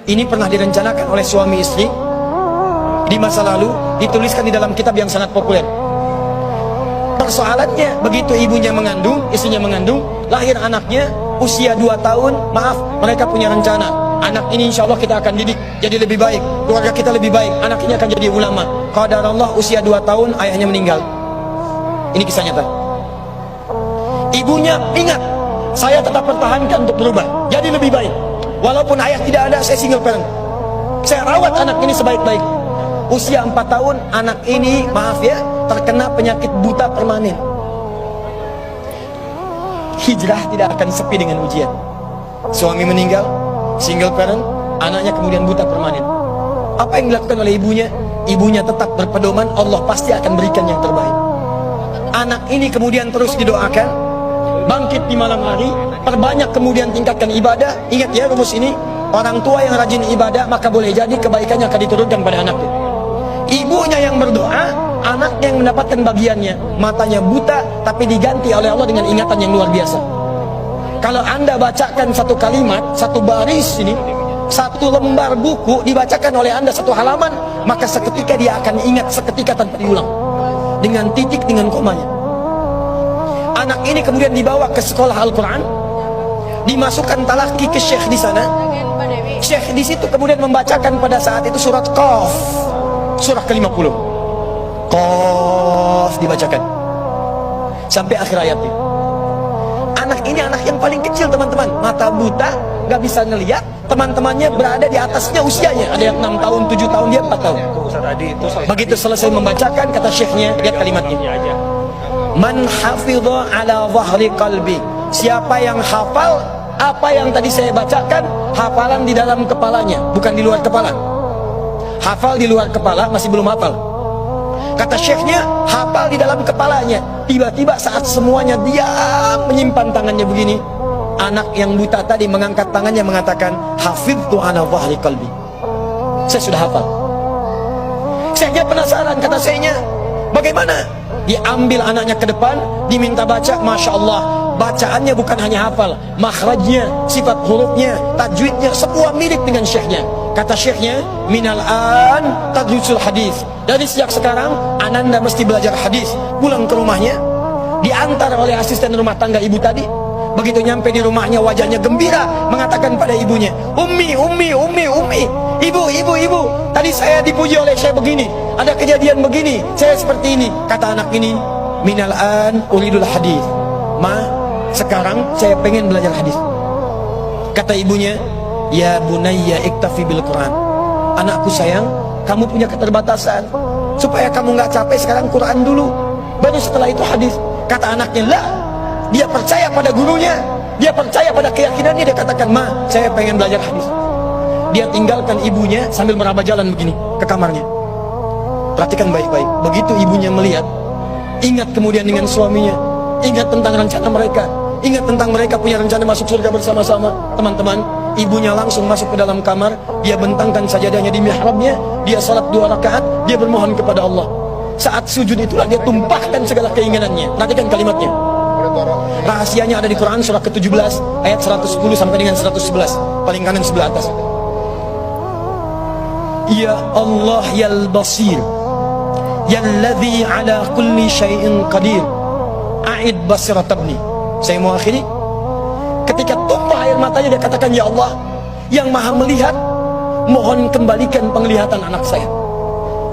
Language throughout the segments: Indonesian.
Ini pernah direncanakan oleh suami istri di masa lalu, dituliskan di dalam kitab yang sangat populer. Persoalannya, begitu ibunya mengandung, istrinya mengandung, lahir anaknya usia 2 tahun, maaf, mereka punya rencana, anak ini insya Allah kita akan didik jadi lebih baik, keluarga kita lebih baik, anak ini akan jadi ulama. Qadarullah usia 2 tahun ayahnya meninggal. Ini kisah nyata. Ibunya ingat, saya tetap pertahankan untuk berubah jadi lebih baik, walaupun ayah tidak ada, saya single parent, saya rawat anak ini sebaik-baik. Usia 4 tahun anak ini, maaf ya, terkena penyakit buta permanen. Hijrah tidak akan sepi dengan ujian. Suami meninggal, single parent, anaknya kemudian buta permanen. Apa yang dilakukan oleh ibunya? Ibunya tetap berpedoman, Allah pasti akan berikan yang terbaik. Anak ini kemudian terus didoakan, bangkit di malam hari, perbanyak kemudian tingkatkan ibadah. Ingat ya rumus ini, orang tua yang rajin ibadah maka boleh jadi kebaikannya akan diturunkan pada anaknya. Ibunya yang berdoa, anaknya yang mendapatkan bagiannya. Matanya buta tapi diganti oleh Allah dengan ingatan yang luar biasa. Kalau Anda bacakan satu kalimat, satu baris ini, satu lembar buku dibacakan oleh Anda satu halaman, maka seketika dia akan ingat seketika tanpa diulang, dengan titik, dengan komanya. Anak ini kemudian dibawa ke sekolah Al-Quran, dimasukkan talaki ke syekh di sana. Syekh di situ kemudian membacakan pada saat itu surat Qaf, surah ke-50. Qaf dibacakan sampai akhir ayatnya. Anak ini anak yang paling kecil teman-teman, mata buta, nggak bisa ngelihat. Teman-temannya berada di atasnya usianya, ada yang 6 tahun, 7 tahun, dia 4 tahun. Begitu selesai membacakan, kata syekhnya, lihat kalimatnya, man hafidha ala dhahri qalbi, siapa yang hafal apa yang tadi saya bacakan, hafalan di dalam kepalanya, bukan di luar kepala. Hafal di luar kepala masih belum hafal. Kata syekhnya, hafal di dalam kepalanya. Tiba-tiba saat semuanya diam menyimpan tangannya begini, anak yang buta tadi mengangkat tangannya mengatakan, hafidtu ala dhahri qalbi, saya sudah hafal. Syekhnya penasaran, kata syekhnya, bagaimana? Diambil anaknya ke depan, diminta baca, Masya Allah, bacaannya bukan hanya hafal, makhrajnya, sifat hurufnya, tajwidnya, semua mirip dengan syekhnya. Kata syekhnya, minal an tadrusul hadis, dari sejak sekarang ananda mesti belajar hadis. Pulang ke rumahnya, diantar oleh asisten rumah tangga ibu tadi. Begitu nyampe di rumahnya, wajahnya gembira, mengatakan pada ibunya, ummi, ummi, ummi, ummi, ibu, ibu, ibu, tadi saya dipuji oleh saya begini, ada kejadian begini, saya seperti ini. Kata anak ini, minal an uridul hadis, ma, sekarang saya pengen belajar hadis. Kata ibunya, ya bunayya iktafi bil Quran, anakku sayang, kamu punya keterbatasan, supaya kamu nggak capek sekarang Quran dulu, baru setelah itu hadis. Kata anaknya, lah, dia percaya pada gurunya, dia percaya pada keyakinannya, dia katakan, ma, saya pengen belajar hadis. Dia tinggalkan ibunya sambil meraba jalan begini ke kamarnya. Perhatikan baik-baik, begitu ibunya melihat, ingat kemudian dengan suaminya, ingat tentang rencana mereka, ingat tentang mereka punya rencana masuk surga bersama-sama. Teman-teman, ibunya langsung masuk ke dalam kamar, dia bentangkan sajadahnya di mihrabnya, dia salat 2 rakaat, dia bermohon kepada Allah. Saat sujud itulah dia tumpahkan segala keinginannya. Perhatikan kalimatnya. Rahasianya ada di Quran surah ke-17 ayat 110 sampai dengan 111, paling kanan sebelah atas. Ya Allah yal basir, yalladzi ala kulli syai'in qadir, a'id basirat ibni. Saya mau akhiri. Ketika tumpah air matanya, dia katakan, ya Allah yang maha melihat, mohon kembalikan penglihatan anak saya.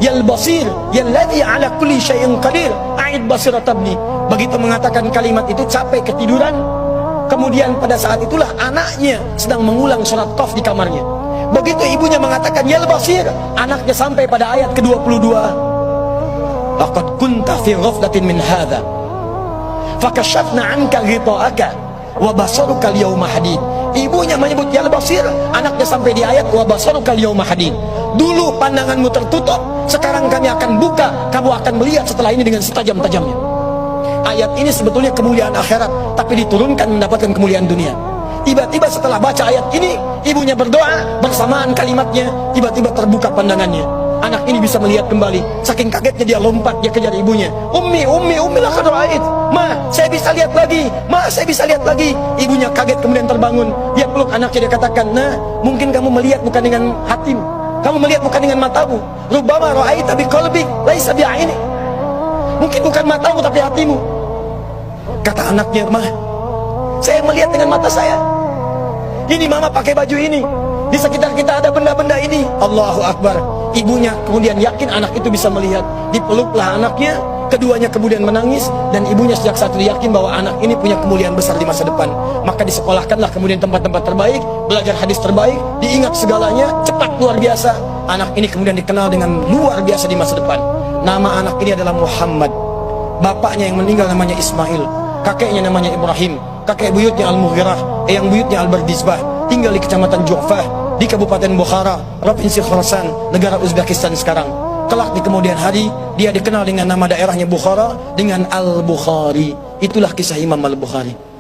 Yal basir, yalladzi ala kulli syai'in qadir, a'id basirat ibni. Begitu mengatakan kalimat itu, capek ketiduran. Kemudian pada saat itulah anaknya sedang mengulang surat Qaf di kamarnya. Begitu ibunya mengatakan yal basir, anaknya sampai pada ayat ke-22. Laqad kunta fi ghaflatin min hadza fakashafna 'anka ghita'aka wa basaruka al-yawma hadid. Ibunya menyebut yal basir, anaknya sampai di ayat wa basaruka al-yawma hadid. Dulu pandanganmu tertutup, sekarang kami akan buka, kamu akan melihat setelah ini dengan setajam-tajamnya. Ayat ini sebetulnya kemuliaan akhirat, tapi diturunkan mendapatkan kemuliaan dunia. Tiba-tiba setelah baca ayat ini, ibunya berdoa, bersamaan kalimatnya, tiba-tiba terbuka pandangannya. Anak ini bisa melihat kembali. Saking kagetnya dia lompat, dia kejar ibunya. Ummi, ummi, ummi, laqad ra'ait. Ma, saya bisa lihat lagi. Ma, saya bisa lihat lagi. Ibunya kaget kemudian terbangun. Dia peluk anaknya, dia katakan, nah, mungkin kamu melihat bukan dengan hatimu, kamu melihat bukan dengan matamu. Rubbama ra'aita biqalbik laisa bi'ainik. Mungkin bukan matamu tapi hatimu. Kata anaknya, Ma, saya melihat dengan mata saya. Ini mama pakai baju ini, di sekitar kita ada benda-benda ini. Allahu Akbar. Ibunya kemudian yakin anak itu bisa melihat. Dipeluklah anaknya, keduanya kemudian menangis. Dan ibunya sejak saat itu yakin bahwa anak ini punya kemuliaan besar di masa depan. Maka disekolahkanlah kemudian tempat-tempat terbaik, belajar hadis terbaik, diingat segalanya, cepat luar biasa. Anak ini kemudian dikenal dengan luar biasa di masa depan. Nama anak ini adalah Muhammad. Bapaknya yang meninggal namanya Ismail, kakeknya namanya Ibrahim, kakek buyutnya Al-Mughirah, eyang buyutnya Al-Bardizbah. Tinggal di kecamatan Ju'fah, di Kabupaten Bukhara, Provinsi Khorasan, negara Uzbekistan sekarang. Kelak di kemudian hari, dia dikenal dengan nama daerahnya Bukhara, dengan Al-Bukhari. Itulah kisah Imam Al-Bukhari.